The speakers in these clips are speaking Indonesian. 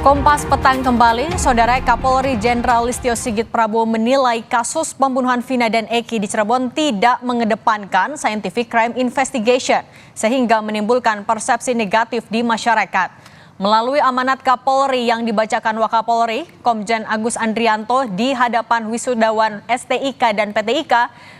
Kompas petang kembali, Saudara Kapolri Jenderal Listio Sigit Prabowo menilai kasus pembunuhan Vina dan Eki di Cirebon tidak mengedepankan scientific crime investigation, sehingga menimbulkan persepsi negatif di masyarakat. Melalui amanat Kapolri yang dibacakan Wakapolri, Komjen Agus Andrianto di hadapan wisudawan STIK dan PTIK,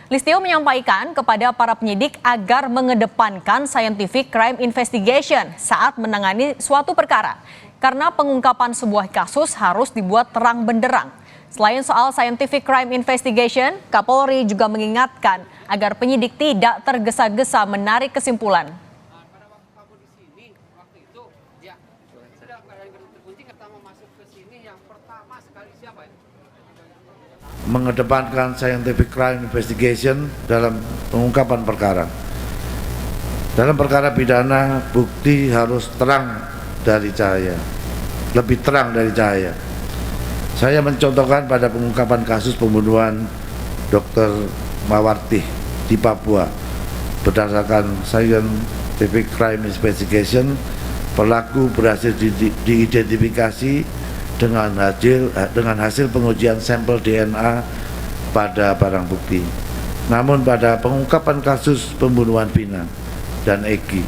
Listio menyampaikan kepada para penyidik agar mengedepankan scientific crime investigation saat menangani suatu perkara. Karena pengungkapan sebuah kasus harus dibuat terang benderang. Selain soal scientific crime investigation, Kapolri juga mengingatkan agar penyidik tidak tergesa-gesa menarik kesimpulan. Mengedepankan scientific crime investigation dalam pengungkapan perkara. Dalam perkara pidana, bukti harus terang dari cahaya, lebih terang dari cahaya. Saya mencontohkan pada pengungkapan kasus pembunuhan Dr. Mawarti di Papua. Berdasarkan scientific crime investigation, pelaku berhasil diidentifikasi dengan hasil pengujian sampel DNA pada barang bukti. Namun pada pengungkapan kasus pembunuhan Vina dan Eki,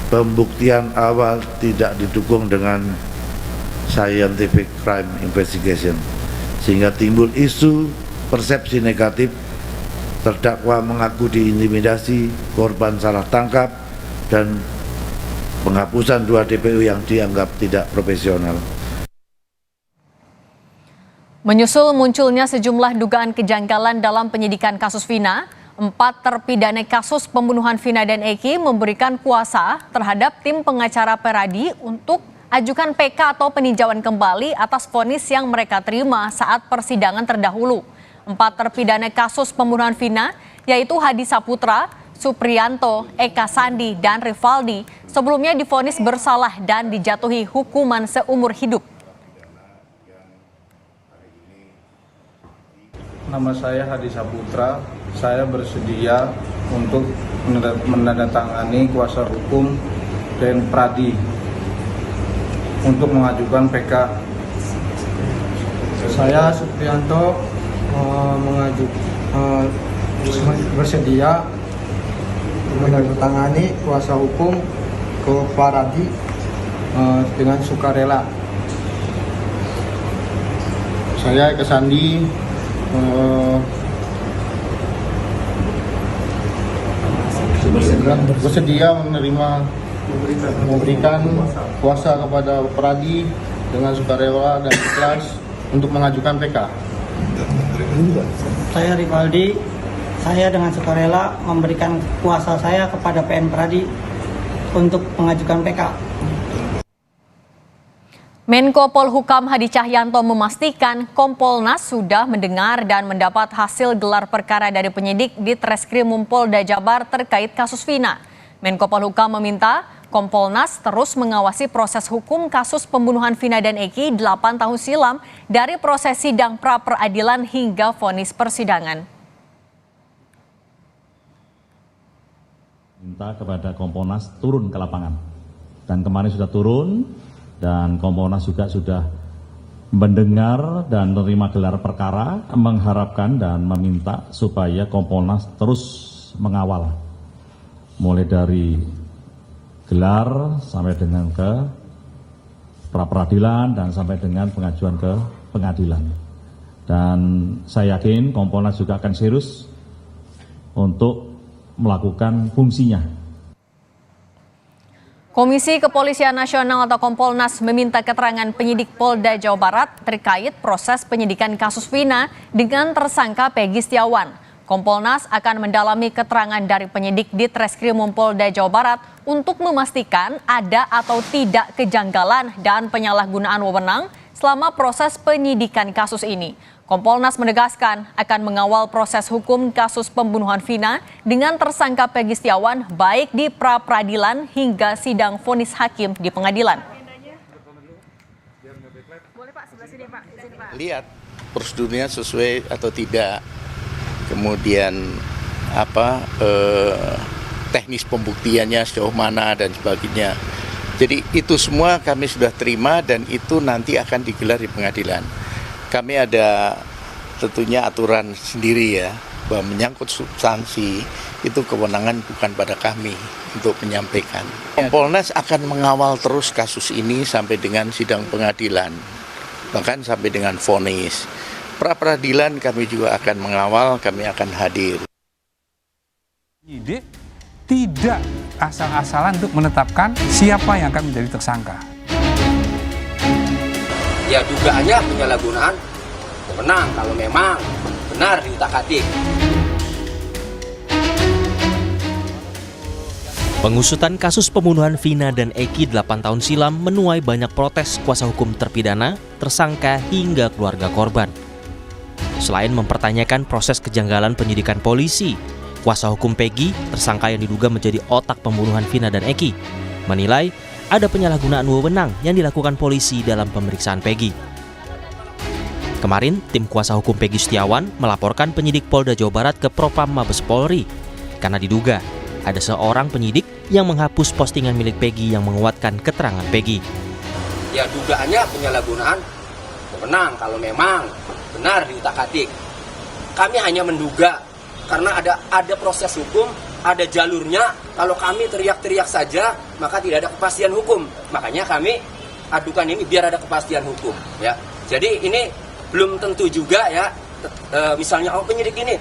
pembuktian awal tidak didukung dengan scientific crime investigation, sehingga timbul isu persepsi negatif, terdakwa mengaku diintimidasi, korban salah tangkap, dan penghapusan 2 DPO yang dianggap tidak profesional. Menyusul munculnya sejumlah dugaan kejanggalan dalam penyidikan kasus Vina, 4 terpidana kasus pembunuhan Vina dan Eki memberikan kuasa terhadap tim pengacara Peradi untuk ajukan PK atau peninjauan kembali atas vonis yang mereka terima saat persidangan terdahulu. 4 terpidana kasus pembunuhan Vina, yaitu Hadi Saputra, Supriyanto, Eka Sandi, dan Rivaldi, sebelumnya divonis bersalah dan dijatuhi hukuman seumur hidup. Nama saya Hadi Saputra, saya bersedia untuk menandatangani kuasa hukum dan Pradi untuk mengajukan PK. Saya Supriyanto bersedia menandatangani kuasa hukum ke Pradi dengan sukarela. Saya Eka Sandi bersedia memberikan kuasa kepada Pradi dengan sukarela dan ikhlas untuk mengajukan PK. Saya Rivaldi, saya dengan sukarela memberikan kuasa saya kepada PN Pradi untuk mengajukan PK. Menko Polhukam Hadi Cahyanto memastikan Kompolnas sudah mendengar dan mendapat hasil gelar perkara dari penyidik di Treskrimum Polda Jabar terkait kasus Vina. Menko Polhukam meminta Kompolnas terus mengawasi proses hukum kasus pembunuhan Vina dan Eki 8 tahun silam dari proses sidang pra-peradilan hingga vonis persidangan. Minta kepada Kompolnas turun ke lapangan, dan kemarin sudah turun. Dan Kompolnas juga sudah mendengar dan menerima gelar perkara, mengharapkan dan meminta supaya Kompolnas terus mengawal, mulai dari gelar sampai dengan ke pra-peradilan dan sampai dengan pengajuan ke pengadilan. Dan saya yakin Kompolnas juga akan serius untuk melakukan fungsinya. Komisi Kepolisian Nasional atau Kompolnas meminta keterangan penyidik Polda Jawa Barat terkait proses penyidikan kasus Vina dengan tersangka Peggy Setiawan. Kompolnas akan mendalami keterangan dari penyidik di Treskrimum Polda Jawa Barat untuk memastikan ada atau tidak kejanggalan dan penyalahgunaan wewenang selama proses penyidikan kasus ini. Kompolnas menegaskan akan mengawal proses hukum kasus pembunuhan Vina dengan tersangka Peggy Setiawan baik di pra-peradilan hingga sidang vonis hakim di pengadilan. Lihat prosedurnya sesuai atau tidak, kemudian teknis pembuktiannya sejauh mana dan sebagainya. Jadi itu semua kami sudah terima dan itu nanti akan digelar di pengadilan. Kami ada tentunya aturan sendiri ya, bahwa menyangkut substansi itu kewenangan bukan pada kami untuk menyampaikan. Kompolnas akan mengawal terus kasus ini sampai dengan sidang pengadilan, bahkan sampai dengan vonis. Pra peradilan kami juga akan mengawal, kami akan hadir. Penyidik tidak asal-asalan untuk menetapkan siapa yang akan menjadi tersangka. Ya dugaannya penyalahgunaan wewenang kalau memang benar diutak-atik. Pengusutan kasus pembunuhan Vina dan Eki 8 tahun silam menuai banyak protes kuasa hukum terpidana, tersangka hingga keluarga korban. Selain mempertanyakan proses kejanggalan penyidikan polisi, kuasa hukum Peggy, tersangka yang diduga menjadi otak pembunuhan Vina dan Eki, menilai ada penyalahgunaan wewenang yang dilakukan polisi dalam pemeriksaan Peggy. Kemarin, tim kuasa hukum Peggy Setiawan melaporkan penyidik Polda Jawa Barat ke Propam Mabes Polri karena diduga ada seorang penyidik yang menghapus postingan milik Peggy yang menguatkan keterangan Peggy. Ya dugaannya penyalahgunaan wewenang kalau memang benar diutak-atik. Kami hanya menduga karena ada proses hukum, ada jalurnya. Kalau kami teriak-teriak saja, maka tidak ada kepastian hukum. Makanya kami adukan ini biar ada kepastian hukum. Ya, jadi ini belum tentu juga ya. Misalnya penyidik ini,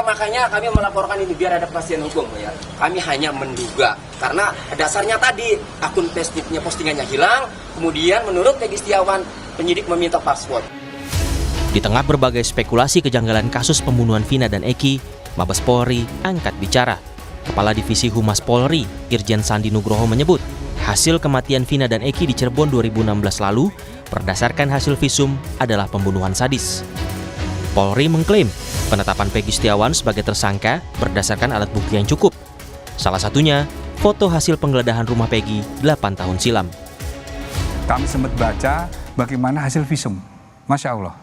makanya kami melaporkan ini biar ada kepastian hukum. Ya, kami hanya menduga karena dasarnya tadi akun Facebooknya postingannya hilang. Kemudian menurut Peggy Setiawan, penyidik meminta password. Di tengah berbagai spekulasi kejanggalan kasus pembunuhan Vina dan Eki, Mabes Polri angkat bicara. Kepala Divisi Humas Polri, Irjen Sandi Nugroho menyebut, hasil kematian Vina dan Eki di Cirebon 2016 lalu berdasarkan hasil visum adalah pembunuhan sadis. Polri mengklaim penetapan Peggy Setiawan sebagai tersangka berdasarkan alat bukti yang cukup. Salah satunya, foto hasil penggeledahan rumah Peggy 8 tahun silam. Kami sempat baca bagaimana hasil visum. Masya Allah.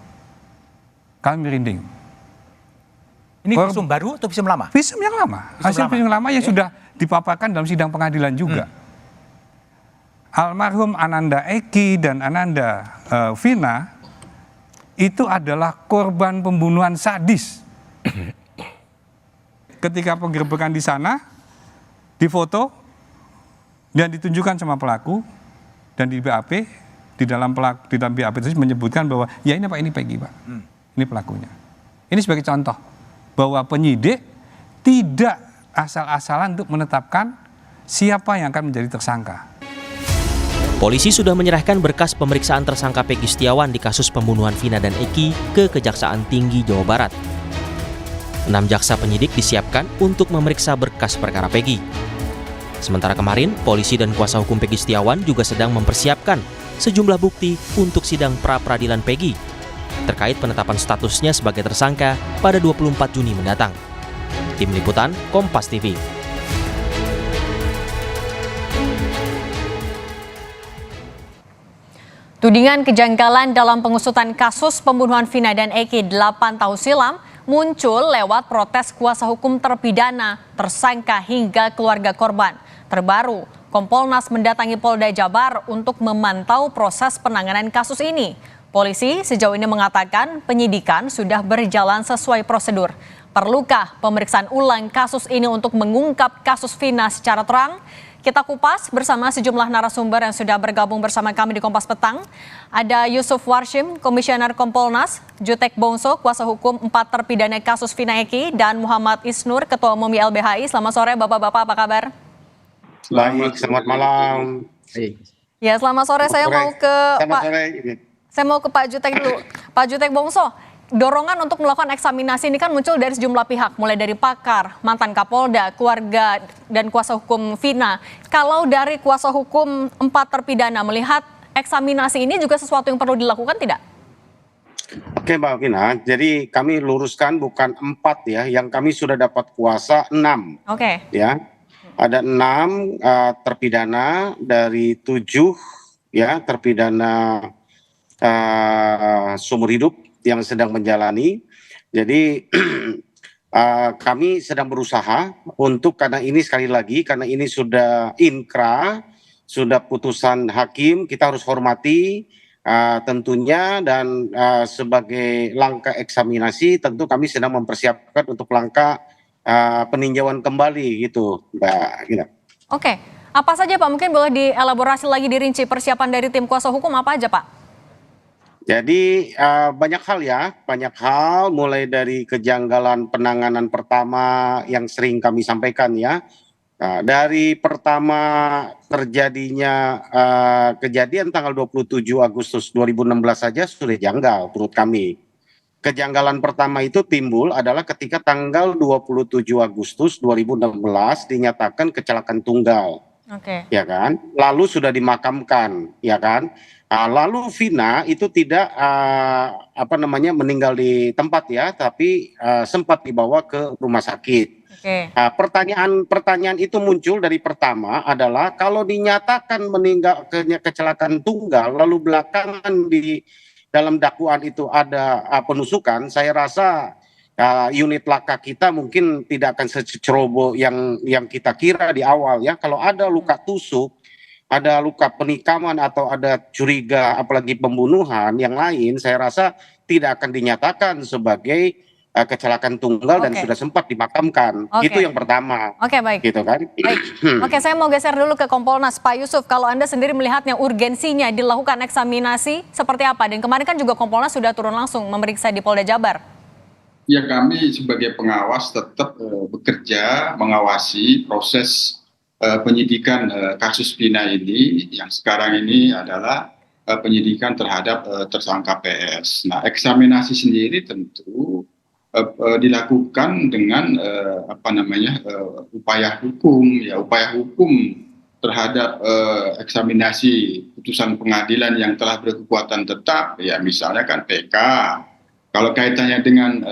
Kami merinding. Ini visum baru atau visum lama? Visum yang lama. Hasil visum lama yang sudah dipaparkan dalam sidang pengadilan juga. Almarhum Ananda Eki dan Ananda Vina itu adalah korban pembunuhan sadis. Ketika penggerebekan di sana, difoto dan ditunjukkan sama pelaku, dan di BAP, di dalam BAP itu menyebutkan bahwa ya ini Pak, ini Peggy Pak. Ini pelakunya. Ini sebagai contoh bahwa penyidik tidak asal-asalan untuk menetapkan siapa yang akan menjadi tersangka. Polisi sudah menyerahkan berkas pemeriksaan tersangka Peggy Setiawan di kasus pembunuhan Vina dan Eki ke Kejaksaan Tinggi Jawa Barat. 6 jaksa penyidik disiapkan untuk memeriksa berkas perkara Peggy. Sementara kemarin, polisi dan kuasa hukum Peggy Setiawan juga sedang mempersiapkan sejumlah bukti untuk sidang pra-peradilan Peggy terkait penetapan statusnya sebagai tersangka pada 24 Juni mendatang. Tim Liputan, Kompas TV. Tudingan kejanggalan dalam pengusutan kasus pembunuhan Vina dan Eki 8 tahun silam muncul lewat protes kuasa hukum terpidana, tersangka hingga keluarga korban. Terbaru, Kompolnas mendatangi Polda Jabar untuk memantau proses penanganan kasus ini. Polisi sejauh ini mengatakan penyidikan sudah berjalan sesuai prosedur. Perlukah pemeriksaan ulang kasus ini untuk mengungkap kasus Vina secara terang? Kita kupas bersama sejumlah narasumber yang sudah bergabung bersama kami di Kompas Petang. Ada Yusuf Warshim, Komisioner Kompolnas, Jutek Bongso, kuasa hukum 4 terpidana kasus Vina Eki, dan Muhammad Isnur, Ketua Umum YLBHI. Selamat sore Bapak-Bapak, apa kabar? Baik, selamat malam. Ya, selamat sore. Saya mau ke Pak Jutek dulu. Pak Jutek Bongso, dorongan untuk melakukan eksaminasi ini kan muncul dari sejumlah pihak, mulai dari pakar, mantan Kapolda, keluarga, dan kuasa hukum Vina. Kalau dari kuasa hukum 4 terpidana melihat eksaminasi ini juga sesuatu yang perlu dilakukan tidak? Oke Mbak Vina, jadi kami luruskan bukan 4 ya, yang kami sudah dapat kuasa 6. Oke. Ya, ada 6 terpidana dari 7 ya terpidana seumur hidup yang sedang menjalani. Jadi kami sedang berusaha untuk, karena ini sekali lagi, karena ini sudah inkrah, sudah putusan hakim, kita harus hormati tentunya, dan sebagai langkah eksaminasi tentu kami sedang mempersiapkan untuk langkah peninjauan kembali gitu, Mbak Gina. Oke, apa saja Pak? Mungkin boleh dielaborasi lagi, dirinci persiapan dari tim kuasa hukum apa aja Pak? Jadi banyak hal mulai dari kejanggalan penanganan pertama yang sering kami sampaikan ya. Dari pertama terjadinya kejadian tanggal 27 Agustus 2016 saja sudah janggal menurut kami. Kejanggalan pertama itu timbul adalah ketika tanggal 27 Agustus 2016 dinyatakan kecelakaan tunggal. Oke. Ya kan? Lalu sudah dimakamkan, ya kan? Lalu Vina itu tidak meninggal di tempat ya, tapi sempat dibawa ke rumah sakit. Oke. Pertanyaan itu muncul dari pertama adalah kalau dinyatakan meninggal kecelakaan tunggal, lalu belakangan di dalam dakwaan itu ada penusukan, saya rasa unit laka kita mungkin tidak akan seceroboh yang kita kira di awal ya. Kalau ada luka tusuk, ada luka penikaman atau ada curiga apalagi pembunuhan yang lain, saya rasa tidak akan dinyatakan sebagai kecelakaan tunggal dan sudah sempat dimakamkan. Itu yang pertama. Oke, baik. Gitu kan? Baik. Oke, saya mau geser dulu ke Kompolnas. Pak Yusuf, kalau Anda sendiri melihatnya urgensinya dilakukan eksaminasi seperti apa? Dan kemarin kan juga Kompolnas sudah turun langsung memeriksa di Polda Jabar. Ya, kami sebagai pengawas tetap bekerja mengawasi proses penyidikan kasus Vina ini, yang sekarang ini adalah penyidikan terhadap tersangka PS. Nah, eksaminasi sendiri tentu dilakukan dengan upaya hukum terhadap eksaminasi putusan pengadilan yang telah berkekuatan tetap, ya misalnya kan PK. Kalau kaitannya dengan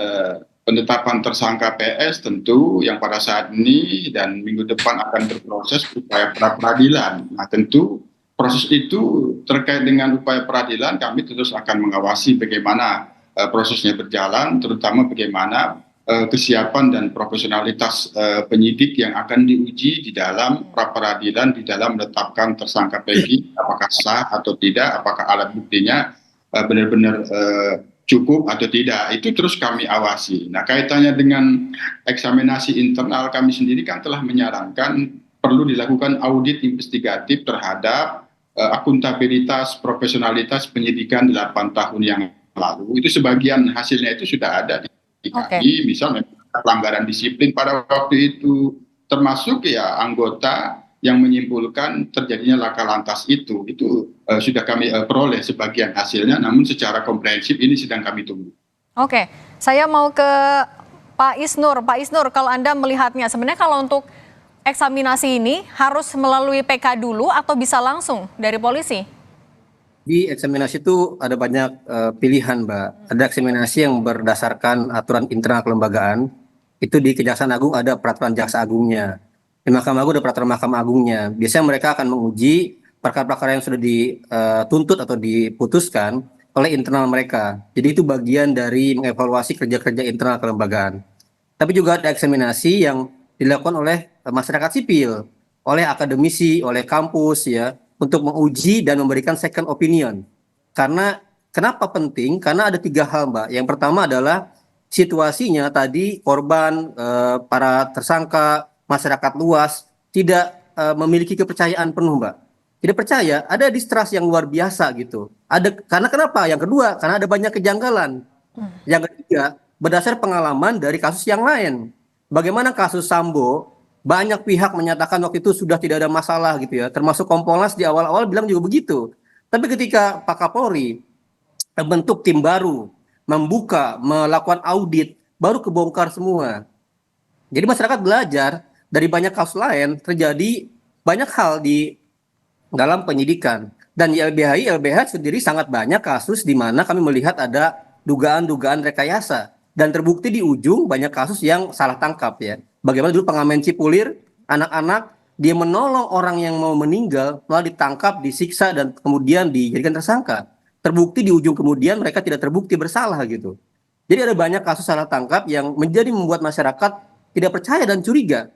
penetapan tersangka PS tentu yang pada saat ini dan minggu depan akan berproses upaya pra peradilan. Nah, tentu proses itu terkait dengan upaya peradilan kami terus akan mengawasi bagaimana prosesnya berjalan, terutama bagaimana kesiapan dan profesionalitas penyidik yang akan diuji di dalam pra peradilan, di dalam menetapkan tersangka Peggy, apakah sah atau tidak, apakah alat buktinya benar-benar cukup atau tidak, itu terus kami awasi. Nah, kaitannya dengan eksaminasi internal, kami sendiri kan telah menyarankan perlu dilakukan audit investigatif terhadap akuntabilitas, profesionalitas penyidikan 8 tahun yang lalu. Itu sebagian hasilnya itu sudah ada di kami, misalnya pelanggaran disiplin pada waktu itu, termasuk ya anggota yang menyimpulkan terjadinya laka lantas itu sudah kami peroleh sebagian hasilnya, namun secara komprehensif ini sedang kami tunggu. Oke, saya mau ke Pak Isnur. Pak Isnur, kalau Anda melihatnya sebenarnya kalau untuk eksaminasi ini harus melalui PK dulu atau bisa langsung dari polisi? Di eksaminasi itu ada banyak pilihan, Mbak. Ada eksaminasi yang berdasarkan aturan internal kelembagaan. Itu di Kejaksaan Agung ada peraturan Jaksa Agungnya. Di Mahkamah Agung ada peraturan Mahkamah Agungnya. Biasanya mereka akan menguji perkara-perkara yang sudah dituntut atau diputuskan oleh internal mereka. Jadi itu bagian dari mengevaluasi kerja-kerja internal kelembagaan. Tapi juga ada eksaminasi yang dilakukan oleh masyarakat sipil, oleh akademisi, oleh kampus ya, untuk menguji dan memberikan second opinion. Karena kenapa penting? Karena ada 3 hal, Mbak. Yang pertama adalah situasinya tadi korban, para tersangka, masyarakat luas tidak memiliki kepercayaan penuh, Mbak. Tidak percaya, ada distrust yang luar biasa gitu. Karena kenapa? Yang kedua, karena ada banyak kejanggalan. Yang ketiga, berdasar pengalaman dari kasus yang lain. Bagaimana kasus Sambo, banyak pihak menyatakan waktu itu sudah tidak ada masalah gitu ya, termasuk Kompolnas di awal-awal bilang juga begitu. Tapi ketika Pak Kapolri bentuk tim baru, membuka, melakukan audit, baru kebongkar semua. Jadi masyarakat belajar dari banyak kasus lain, terjadi banyak hal di dalam penyidikan. Dan di LBH sendiri sangat banyak kasus di mana kami melihat ada dugaan-dugaan rekayasa. Dan terbukti di ujung banyak kasus yang salah tangkap ya. Bagaimana dulu pengamen Cipulir, anak-anak, dia menolong orang yang mau meninggal, malah ditangkap, disiksa, dan kemudian dijadikan tersangka. Terbukti di ujung kemudian mereka tidak terbukti bersalah gitu. Jadi ada banyak kasus salah tangkap yang membuat masyarakat tidak percaya dan curiga.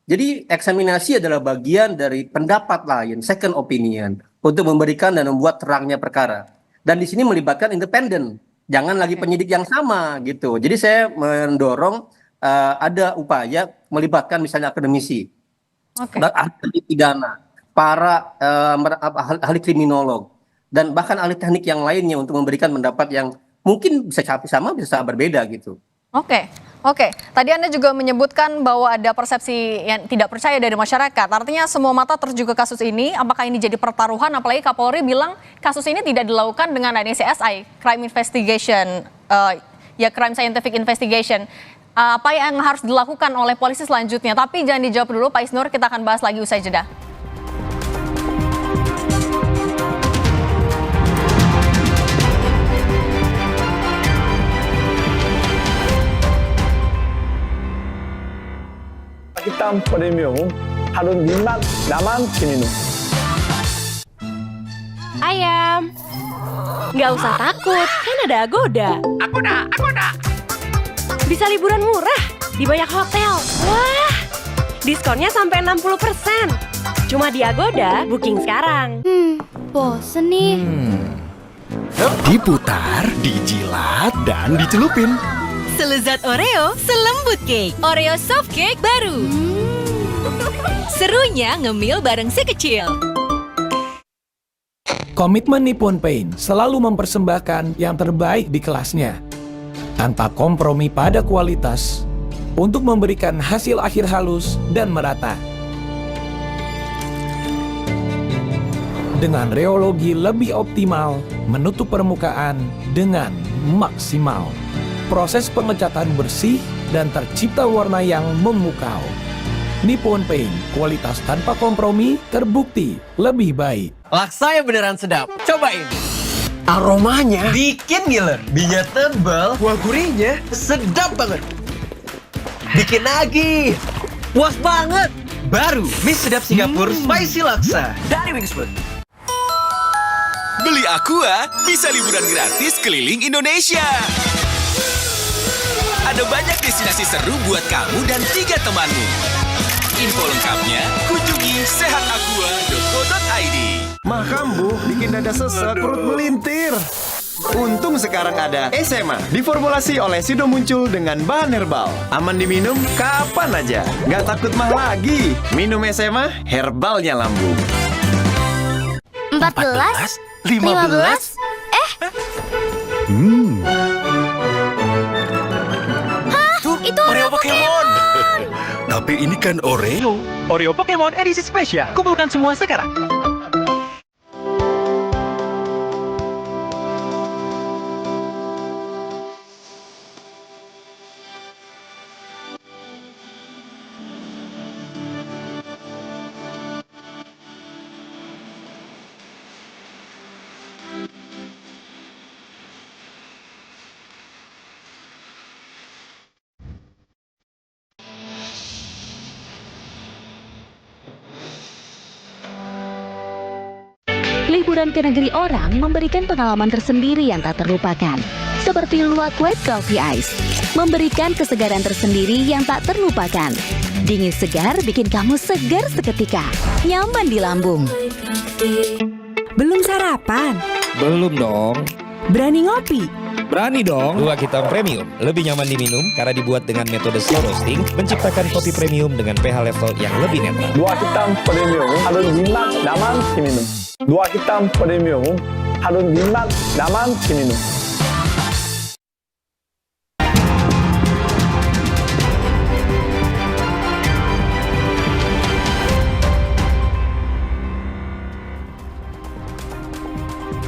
Jadi eksaminasi adalah bagian dari pendapat lain, second opinion, untuk memberikan dan membuat terangnya perkara. Dan di sini melibatkan independen, jangan lagi penyidik yang sama gitu. Jadi saya mendorong ada upaya melibatkan misalnya akademisi, ahli pidana, para ahli kriminolog, dan bahkan ahli teknik yang lainnya untuk memberikan pendapat yang mungkin bisa sama bisa berbeda gitu. Oke. Tadi Anda juga menyebutkan bahwa ada persepsi yang tidak percaya dari masyarakat. Artinya semua mata tertuju ke kasus ini. Apakah ini jadi pertaruhan? Apalagi Kapolri bilang kasus ini tidak dilakukan dengan adanya CSI, crime investigation, crime scientific investigation. Apa yang harus dilakukan oleh polisi selanjutnya? Tapi jangan dijawab dulu, Pak Isnur. Kita akan bahas lagi usai jeda. Hitam premium harus jinak nyaman diminum. Ayam, nggak usah takut, kan ada Agoda. Agoda. Bisa liburan murah di banyak hotel. Wah, diskonnya sampai 60%. Cuma di Agoda, booking sekarang. Bosen nih. Diputar, dijilat, dan dicelupin. Selezat Oreo, selembut cake. Oreo soft cake baru. Serunya ngemil bareng si kecil. Komitmen Nippon Paint selalu mempersembahkan yang terbaik di kelasnya, tanpa kompromi pada kualitas, untuk memberikan hasil akhir halus dan merata. Dengan reologi lebih optimal, menutup permukaan dengan maksimal. Proses pengecatan bersih dan tercipta warna yang memukau. Nippon Paint, kualitas tanpa kompromi, terbukti lebih baik. Laksa yang beneran sedap, cobain. Aromanya bikin ngiler, minyak tebal, kuah gurihnya sedap banget. Bikin nagih, puas banget. Baru mie sedap Singapura Spicy Laksa dari Wingsfood. Beli Aqua, bisa liburan gratis keliling Indonesia. Ada banyak destinasi seru buat kamu dan 3 temanmu. Info lengkapnya kunjungi sehataqua.co.id. Makan Bu, bikin dada sesek, perut melintir. Untung sekarang ada SMA, diformulasi oleh Sido Muncul dengan bahan herbal. Aman diminum kapan aja, nggak takut mah lagi. Minum SMA, herbalnya lambung. 14? 15? Itu Oreo Pokemon. Tapi ini kan Oreo. Oreo Pokemon edisi spesial. Kumpulkan semua sekarang. Liburan ke negeri orang memberikan pengalaman tersendiri yang tak terlupakan. Seperti Luwak White Coffee Ice, memberikan kesegaran tersendiri yang tak terlupakan. Dingin segar bikin kamu segar seketika, nyaman di lambung. Belum sarapan? Belum dong. Berani ngopi? Berani dong. Luwak Hitam Premium lebih nyaman diminum karena dibuat dengan metode slow roasting, menciptakan kopi premium dengan pH level yang lebih netral. Luwak Hitam Premium harus jinak nyaman diminum. Luwak Hitam Premium harus jinak nyaman diminum.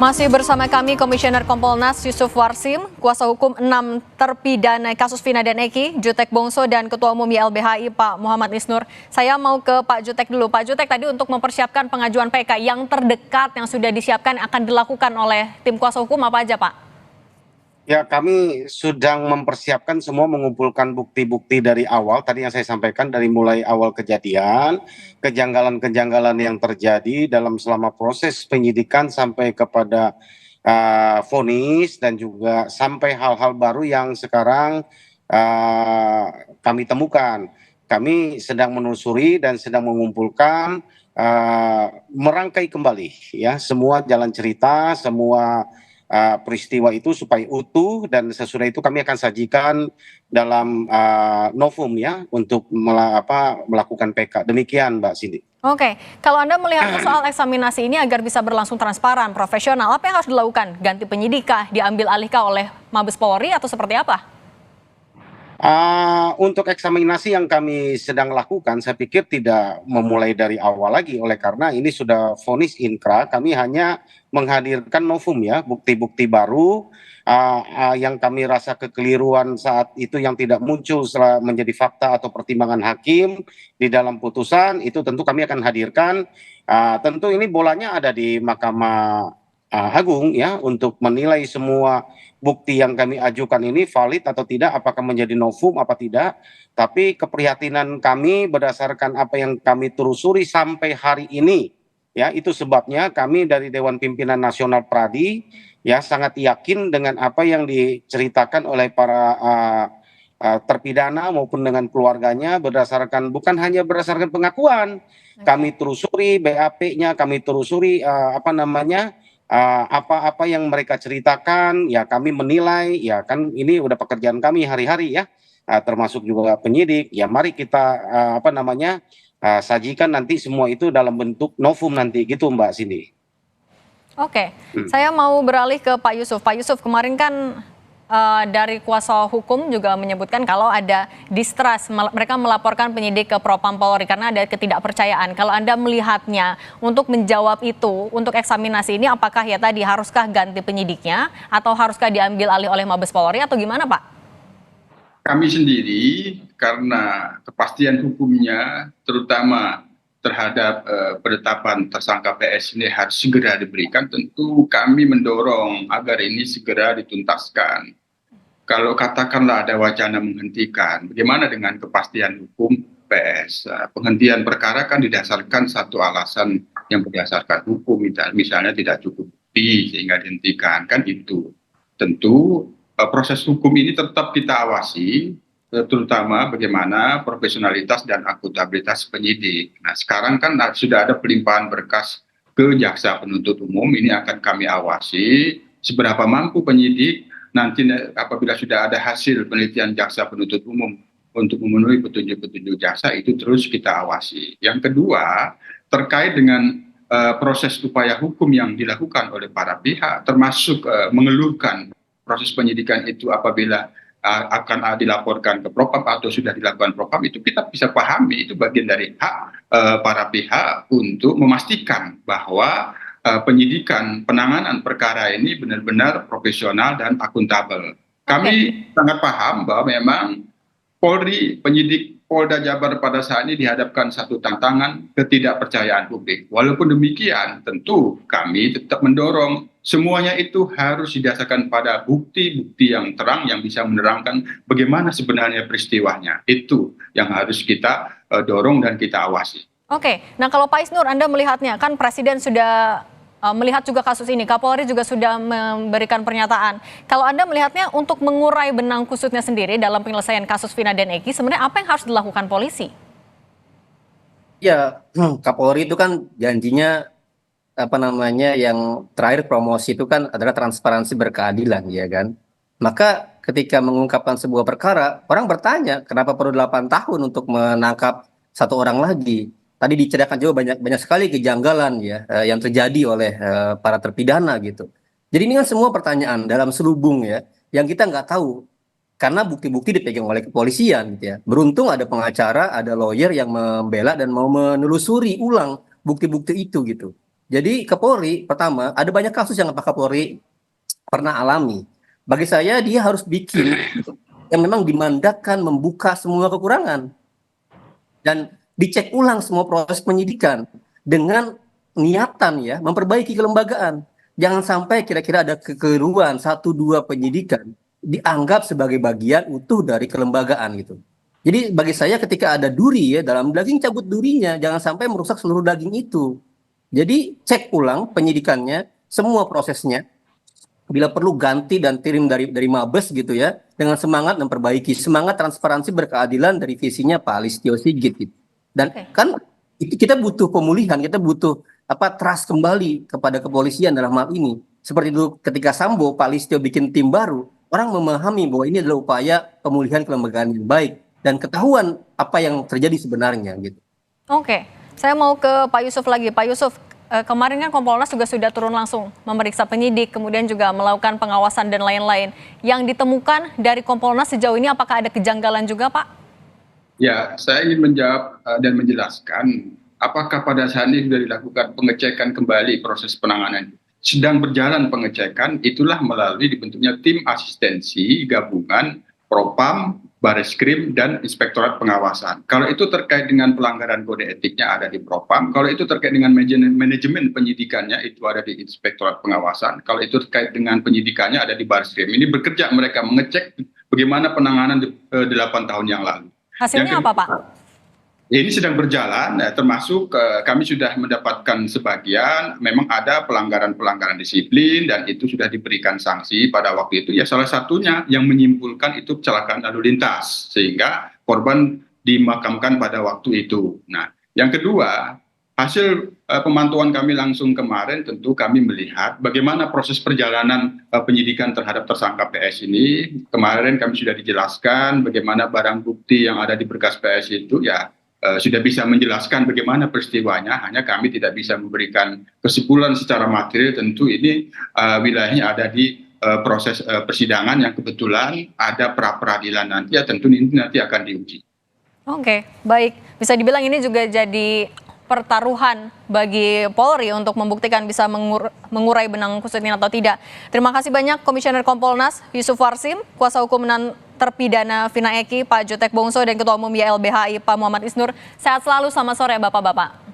Masih bersama kami Komisioner Kompolnas Yusuf Warsim, kuasa hukum 6 terpidana kasus Vina dan Eki, Jutek Bongso, dan Ketua Umum YLBHI Pak Muhammad Isnur. Saya mau ke Pak Jutek dulu. Pak Jutek, tadi untuk mempersiapkan pengajuan PK yang terdekat yang sudah disiapkan akan dilakukan oleh tim kuasa hukum apa aja Pak? Ya, kami sedang mempersiapkan semua, mengumpulkan bukti-bukti dari awal, tadi yang saya sampaikan dari mulai awal kejadian, kejanggalan-kejanggalan yang terjadi dalam selama proses penyidikan sampai kepada vonis, dan juga sampai hal-hal baru yang sekarang kami temukan. kami sedang menelusuri dan sedang mengumpulkan merangkai kembali ya semua jalan cerita, semua peristiwa itu supaya utuh, dan sesudah itu kami akan sajikan dalam novum ya untuk melakukan PK. Demikian Mbak Cindy. Oke, kalau Anda melihat soal eksaminasi ini agar bisa berlangsung transparan, profesional, apa yang harus dilakukan? Ganti penyidik kah? Diambil alihkah oleh Mabes Polri atau seperti apa? Untuk eksaminasi yang kami sedang lakukan, saya pikir tidak memulai dari awal lagi, oleh karena ini sudah vonis inkra. Kami hanya menghadirkan novum ya, bukti-bukti baru yang kami rasa kekeliruan saat itu yang tidak muncul setelah menjadi fakta atau pertimbangan hakim di dalam putusan, itu tentu kami akan hadirkan. Tentu ini bolanya ada di Mahkamah Agung ya untuk menilai semua bukti yang kami ajukan ini valid atau tidak, apakah menjadi novum apa tidak. Tapi keprihatinan kami berdasarkan apa yang kami telusuri sampai hari ini ya, itu sebabnya kami dari Dewan Pimpinan Nasional Pradi ya sangat yakin dengan apa yang diceritakan oleh para terpidana maupun dengan keluarganya, bukan hanya berdasarkan pengakuan. Kami telusuri BAP-nya, kami telusuri apa-apa yang mereka ceritakan, ya kami menilai, ya kan ini udah pekerjaan kami hari-hari ya, termasuk juga penyidik, ya mari kita sajikan nanti semua itu dalam bentuk novum nanti gitu Mbak Cindy. Oke, saya mau beralih ke Pak Yusuf. Pak Yusuf, kemarin kan dari kuasa hukum juga menyebutkan kalau ada distrust, mereka melaporkan penyidik ke Propam Polri karena ada ketidakpercayaan. Kalau Anda melihatnya untuk menjawab itu, untuk eksaminasi ini, apakah ya tadi haruskah ganti penyidiknya atau haruskah diambil alih oleh Mabes Polri atau gimana Pak? Kami sendiri karena kepastian hukumnya terutama terhadap penetapan tersangka PS ini harus segera diberikan, tentu kami mendorong agar ini segera dituntaskan. Kalau katakanlah ada wacana menghentikan, bagaimana dengan kepastian hukum PS? Penghentian perkara kan didasarkan satu alasan yang berdasarkan hukum, misalnya tidak cukup bukti sehingga dihentikan, kan itu. Tentu proses hukum ini tetap kita awasi, terutama bagaimana profesionalitas dan akuntabilitas penyidik. Nah sekarang kan sudah ada pelimpahan berkas ke jaksa penuntut umum, ini akan kami awasi seberapa mampu penyidik nanti apabila sudah ada hasil penelitian jaksa penuntut umum untuk memenuhi petunjuk-petunjuk jaksa, itu terus kita awasi. Yang kedua, terkait dengan proses upaya hukum yang dilakukan oleh para pihak, termasuk mengeluhkan proses penyidikan itu apabila akan dilaporkan ke Propam atau sudah dilakukan Propam, itu kita bisa pahami, itu bagian dari hak para pihak untuk memastikan bahwa penyidikan penanganan perkara ini benar-benar profesional dan akuntabel. Kami sangat paham bahwa memang Polri, penyidik Polda Jabar pada saat ini dihadapkan satu tantangan ketidakpercayaan publik. Walaupun demikian, tentu kami tetap mendorong semuanya itu harus didasarkan pada bukti-bukti yang terang yang bisa menerangkan bagaimana sebenarnya peristiwanya. Itu yang harus kita dorong dan kita awasi. Oke, nah kalau Pak Isnur, Anda melihatnya, kan Presiden sudah melihat juga kasus ini, Kapolri juga sudah memberikan pernyataan. Kalau Anda melihatnya untuk mengurai benang kusutnya sendiri dalam penyelesaian kasus Vina dan Eki, sebenarnya apa yang harus dilakukan polisi? Ya, Kapolri itu kan janjinya yang terakhir promosi itu kan adalah transparansi berkeadilan, ya kan? Maka ketika mengungkapkan sebuah perkara, orang bertanya kenapa perlu 8 tahun untuk menangkap satu orang lagi. Tadi diceritakan juga banyak sekali kejanggalan ya yang terjadi oleh para terpidana gitu. Jadi ini kan semua pertanyaan dalam selubung ya, yang kita nggak tahu karena bukti-bukti dipegang oleh kepolisian gitu ya. Beruntung ada pengacara, ada lawyer yang membela dan mau menelusuri ulang bukti-bukti itu gitu. Jadi Kapolri pertama ada banyak kasus yang Pak Kapolri pernah alami. Bagi saya dia harus bikin yang memang dimandatkan membuka semua kekurangan dan dicek ulang semua proses penyidikan dengan niatan ya memperbaiki kelembagaan. Jangan sampai kira-kira ada kekeliruan 1-2 penyidikan dianggap sebagai bagian utuh dari kelembagaan gitu. Jadi bagi saya ketika ada duri ya dalam daging, cabut durinya, jangan sampai merusak seluruh daging itu. Jadi cek ulang penyidikannya, semua prosesnya, bila perlu ganti dan kirim dari Mabes gitu ya, dengan semangat memperbaiki, semangat transparansi berkeadilan dari visinya Pak Listio Sigit gitu. Dan kan kita butuh pemulihan, kita butuh trust kembali kepada kepolisian dalam hal ini. Seperti itu ketika Sambo, Pak Listio bikin tim baru, orang memahami bahwa ini adalah upaya pemulihan kelembagaan yang baik dan ketahuan apa yang terjadi sebenarnya gitu. Oke, saya mau ke Pak Yusuf lagi. Pak Yusuf, kemarin kan Kompolnas juga sudah turun langsung memeriksa penyidik, kemudian juga melakukan pengawasan dan lain-lain. Yang ditemukan dari Kompolnas sejauh ini apakah ada kejanggalan juga, Pak? Ya, saya ingin menjawab dan menjelaskan apakah pada saat ini sudah dilakukan pengecekan kembali proses penanganan. Sedang berjalan pengecekan, itulah melalui dibentuknya tim asistensi gabungan Propam, Bareskrim, dan Inspektorat Pengawasan. Kalau itu terkait dengan pelanggaran kode etiknya ada di Propam, kalau itu terkait dengan manajemen penyidikannya itu ada di Inspektorat Pengawasan, kalau itu terkait dengan penyidikannya ada di Bareskrim. Ini bekerja mereka mengecek bagaimana penanganan 8 tahun yang lalu. Hasilnya apa, Pak? Ini sedang berjalan, termasuk kami sudah mendapatkan sebagian, memang ada pelanggaran-pelanggaran disiplin dan itu sudah diberikan sanksi pada waktu itu. Ya salah satunya yang menyimpulkan itu kecelakaan lalu lintas, sehingga korban dimakamkan pada waktu itu. Nah, yang kedua, hasil pemantauan kami langsung kemarin tentu kami melihat bagaimana proses perjalanan penyidikan terhadap tersangka PS ini. Kemarin kami sudah dijelaskan bagaimana barang bukti yang ada di berkas PS itu ya sudah bisa menjelaskan bagaimana peristiwanya, hanya kami tidak bisa memberikan kesimpulan secara material. Tentu ini wilayahnya ada di proses persidangan yang kebetulan ada pra-peradilan nanti, ya tentu ini nanti akan diuji. Oke, baik. Bisa dibilang ini juga jadi pertaruhan bagi Polri untuk membuktikan bisa mengurai benang kusut ini atau tidak. Terima kasih banyak Komisioner Kompolnas Yusuf Warsim, Kuasa Hukum Terpidana Vina Eki, Pak Jutek Bongso, dan Ketua Umum YLBHI Pak Muhammad Isnur. Sehat selalu, selamat sore Bapak-Bapak.